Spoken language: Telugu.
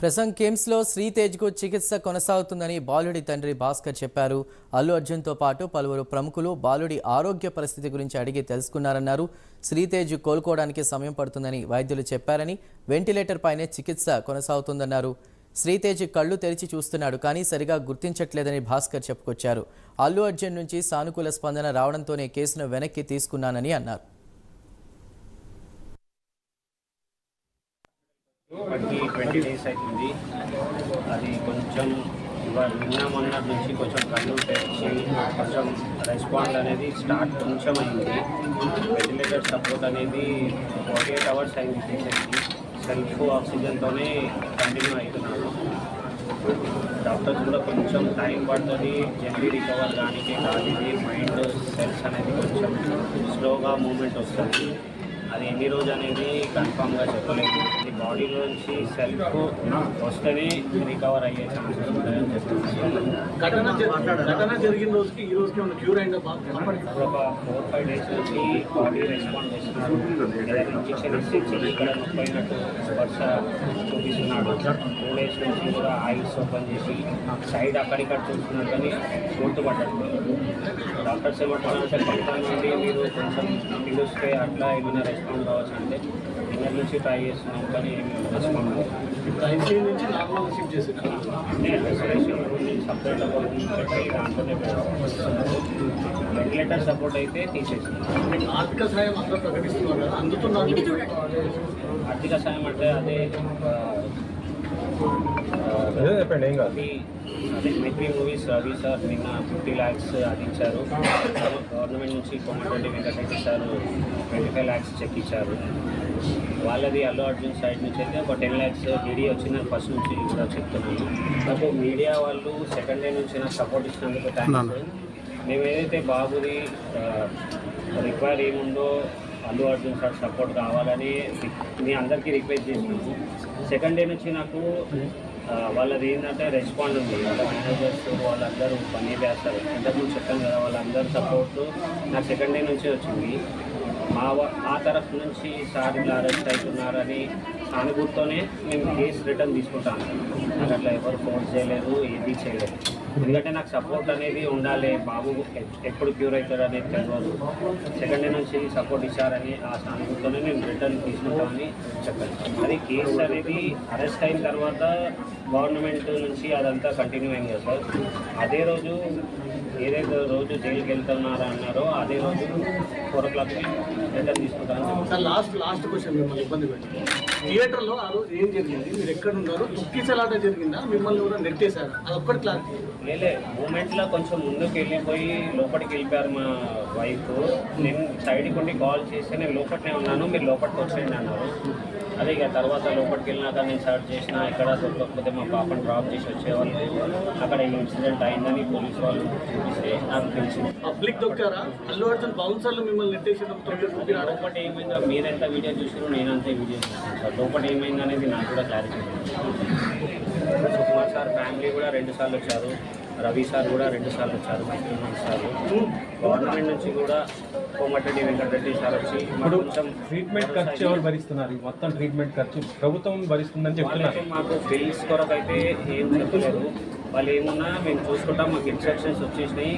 ప్రసంగ్ కిమ్స్లో శ్రీతేజ్కు చికిత్స కొనసాగుతుందని బాలుడి తండ్రి భాస్కర్ చెప్పారు. అల్లు అర్జున్తో పాటు పలువురు ప్రముఖులు బాలుడి ఆరోగ్య పరిస్థితి గురించి అడిగి తెలుసుకున్నారన్నారు. శ్రీతేజ్ కోలుకోవడానికి సమయం పడుతుందని వైద్యులు చెప్పారని, వెంటిలేటర్ పైనే చికిత్స కొనసాగుతుందన్నారు. శ్రీతేజ్ కళ్ళు తెరిచి చూస్తున్నాడు కానీ సరిగా గుర్తించట్లేదని భాస్కర్ చెప్పుకొచ్చారు. అల్లు అర్జున్ నుంచి సానుకూల స్పందన రావడంతోనే కేసును వెనక్కి తీసుకున్నానని అన్నారు. 20 days అవుతుంది. అది కొంచెం నిన్న మొన్నటి నుంచి కొంచెం కళ్ళు తెరిచి కొంచెం రెస్పాండ్ అనేది స్టార్ట్ కొంచెం అయింది. వెంటిలేటర్ సపోర్ట్ అనేది 48 hours అయింది. పేషెంట్కి సెల్ఫ్ ఆక్సిజన్తోనే కంటిన్యూ అవుతున్నాడు. డాక్టర్స్ కూడా కొంచెం టైం పడుతుంది జల్దీ రికవర్ కానీ కాదు. మైండ్ సెల్స్ అనేది కొంచెం స్లోగా మూమెంట్ వస్తుంది. అది ఎన్ని రోజు అనేది కన్ఫామ్గా చెప్పలేదు. ఈ బాడీలోంచి సెల్ఫ్ వస్తేనే రికవర్ అయ్యే ఛాన్సెస్ ఉంటాయని చెప్తున్నారు. ఘటన జరిగిన రోజుకి ఈ రోజుకి ఉన్న క్యూర్ అయిందా? ఇప్పుడు ఒక 4-5 days నుంచి బాడీ రెస్పాండ్ చేస్తున్నారు. ఇంజక్షన్ ఇచ్చి ఇక్కడ నొప్పైనట్టు స్పర్శ చూపిస్తున్నాడు. 2 days నుంచి కూడా ఐస్ ఓపెన్ చేసి సైడ్ అక్కడిక్కడ చూస్తున్నారు కానీ గుర్తుపట్టట్లేదు. డాక్టర్స్ ఏమంటున్నారంటే పక్కన నుండి మీరు కొంచెం పిలుస్తే అట్లా ఏమైనా రెస్పాండ్ కావచ్చు అంటే నిన్న నుంచి ట్రై చేస్తున్నాం కానీ రెస్పాండ్ కావచ్చు. ఇప్పుడు ఐసీయూ నుంచి నార్మల్ రిసీవ్ చేస్తున్నారు. అంటే రెస్పిరేషన్ నుంచి సపరేట్ పెట్టి దాంట్లోనే పెడుతున్నారు. వెంటిలేటర్ సపోర్ట్ అయితే తీసేస్తున్నారు. ఆర్థిక సాయం అందరూ ప్రకటిస్తున్నారు కదా, అందుతున్నారు. ఆర్థిక సాయం అంటే అదే అదే మెట్రీ మూవీస్ రవి సార్ నిన్న 50 lakhs అది ఇచ్చారు. గవర్నమెంట్ నుంచి Komatireddy Venkatareddy sir 25 lakhs cheque ఇచ్చారు. వాళ్ళది అల్లు అర్జున్ సైడ్ నుంచి అయితే ఒక 10 lakhs డీడీ వచ్చిందని ఫస్ట్ నుంచి కూడా చెప్తున్నాను. నాకు మీడియా వాళ్ళు సెకండ్ డే నుంచి నాకు సపోర్ట్ ఇచ్చినందుకు థ్యాంక్స్. మేము ఏదైతే బాబుది రిక్వైర్ ఏముందో అల్లు అర్జున్ సార్ సపోర్ట్ కావాలని మీ అందరికీ రిక్వెస్ట్ చేసినాము. సెకండ్ డే నుంచి నాకు వాళ్ళది ఏంటంటే రెస్పాండ్ ఉంది. వాళ్ళ మేనేజర్స్ వాళ్ళందరూ పని చేస్తారు. ఇంతకుముందు చెప్పాను కదా, వాళ్ళందరూ సపోర్ట్ నాకు సెకండ్ డే నుంచి వచ్చింది. మా తరఫు నుంచి సార్ ఇలా అరెస్ట్ అవుతున్నారని సానుభూతితోనే మేము కేసు రిటర్న్ తీసుకుంటాము. నాకు అట్లా ఎవరు ఫోర్స్ చేయలేదు, ఏది చేయలేదు. ఎందుకంటే నాకు సపోర్ట్ అనేది ఉండాలి. బాబు ఎప్పుడు క్యూర్ అవుతాడు అనేది తెలియదు. సెకండ్ డే నుంచి సపోర్ట్ ఇచ్చారని ఆ సానుభూతితోనే మేము రిటర్న్ తీసుకుంటామని చెప్పాను. అది కేసు అనేది అరెస్ట్ అయిన తర్వాత గవర్నమెంట్ నుంచి అదంతా కంటిన్యూ అయింది కదా సార్. అదే రోజు ఏదైతే రోజు జైలుకి వెళ్తున్నారా అన్నారో అదే రోజు 4 o'clock రిటర్న్ తీసుకుంటాను. సార్ లాస్ట్ క్వశ్చన్ మిమ్మల్ని ఇబ్బంది పెట్టి థియేటర్లో ఆ రోజు ఏం జరిగింది? మీరు ఎక్కడ ఉన్నారు? తొక్కిసలాట జరిగిందా? మిమ్మల్ని కూడా నెట్టేశారు? అది ఒక్కటి క్లారిటీ. లేలే, మూమెంట్లో కొంచెం ముందుకు వెళ్ళిపోయి లోపలికి వెళ్ళిపోయారు మా వైఫ్. నేను సైడ్కి ఉండి కాల్ చేస్తే నేను లోపలనే ఉన్నాను, మీరు లోపలికి వచ్చేయండి అన్నారు. అదే ఇక తర్వాత లోపలికి వెళ్ళినాక నేను సర్చ్ చేసిన, ఇక్కడ దొరకకపోతే మా పాపను డ్రాప్ చేసి వచ్చేవాళ్ళు. అక్కడ ఇన్సిడెంట్ అయిందని పోలీసు వాళ్ళు చూపిస్తే నాకు తెలిసింది. పబ్లిక్ దొక్కారా? అల్లు అర్జున్ బౌన్సర్లు మిమ్మల్ని నెట్టేసిన లోపల ఏమైందో మీరెంత వీడియో చూసారో నేనంతే వీడియో చూసాను సార్. లోపల ఏమైంది అనేది నాకు కూడా క్లారిటీ. సుకుమార్ సార్ ఫ్యామిలీ కూడా 2 సార్లు వచ్చారు. రవి సార్ కూడా 2 సార్లు వచ్చారు. 3 సార్లు గవర్నమెంట్ నుంచి కూడా కోమటిరెడ్డి వెంకటరెడ్డి సార్ వచ్చి కొంచెం ట్రీట్మెంట్ ఖర్చు ఎవరు భరిస్తున్నారు? మొత్తం ట్రీట్మెంట్ ఖర్చు ప్రభుత్వం భరిస్తుందని చెప్తున్నారు. మాకు బిల్స్ కొరకు అయితే ఏం చెప్పలేదు. వాళ్ళు ఏమున్నా మేము చూసుకుంటాం, మాకు ఇన్స్ట్రక్షన్స్ వచ్చేసినాయి.